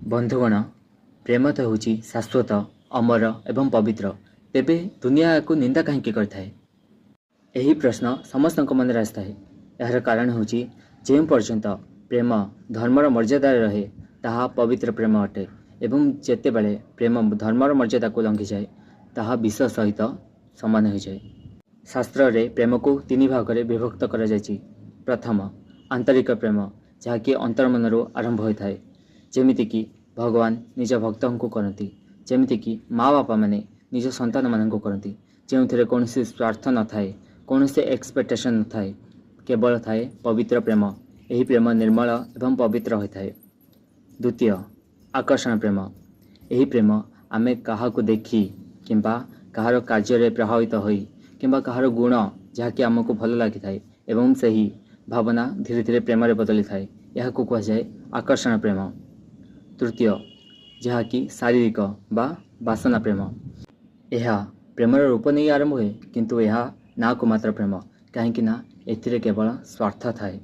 बंधुगण प्रेम तो हूँ शाश्वत अमर एवं पवित्र तेबे दुनिया को निंदा कहीं करथाए। यही प्रश्न समस्त मन आसए। यार कारण हूँ जो पर्यंत प्रेम धर्मर मर्यादा रहे ताहा पवित्र प्रेम अटे एवं जेते बेले प्रेम धर्मर मर्यादा को लंघी जाए ताहा विष सहित समान हो जाए। शास्त्र रे प्रेम को तीन भाग में विभक्त करा जायछि। प्रथम आंतरिक प्रेम जहाँकि अंतर्मनरू आरंभ होता है, जेमिति कि भगवान निज भक्त को करती, जेमिति कि माँ बापा माने निज संतान मान को करती, जो कौन स्वार्थ न थाए, कौन से एक्सपेक्टेशन न थाए, केवल थाए पवित्र प्रेम। यही प्रेम निर्मल एवं पवित्र होता है। द्वितीय आकर्षण प्रेम। यही प्रेम आमे काहाको देखी किंबा कहार कार्य प्रभावित होई किंबा कहार गुण जहाँकि आमको भल लगी थाए एवं सही भावना धीरे धीरे प्रेम रे बदली थाए, यह कह जाए आकर्षण प्रेम। तृतीय जहाँकि शारीरिक बा वासना प्रेम। यह प्रेमर रूप नहीं आरंभ हुए किंतु यह ना को मात्र प्रेम, कहीं एथिरे केवल स्वार्थ थाए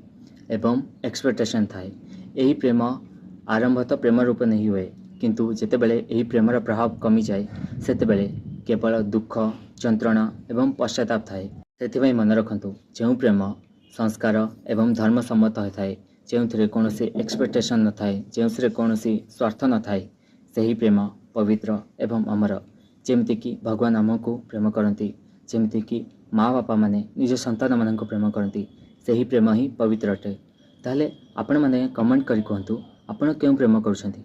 एवं एक्सपेक्टेशन थाए। यही प्रेम आरंभ तो प्रेम रूप नहीं हुए किंतु जेतेबेले यही प्रेमर प्रभाव कमी जाए सेतेबेले केवल दुख जंत्रणा एवं पश्चाताप थाए। से मन रखु जो प्रेम संस्कार एवं धर्मसम्मत होता है, जो कौन एक्सपेक्टेशन न थाए, जो कौन स्वार्थ न थाए, सही प्रेम पवित्र एवं अमर। जेमती कि भगवान आमको प्रेम करती, जेमती कि माँ बापा माने निज संतान मान प्रेम करती, सही प्रेम ही पवित्र अटे। ताहले आपण माने कमेंट करी कहतु आपण क्यों प्रेम करुछंती।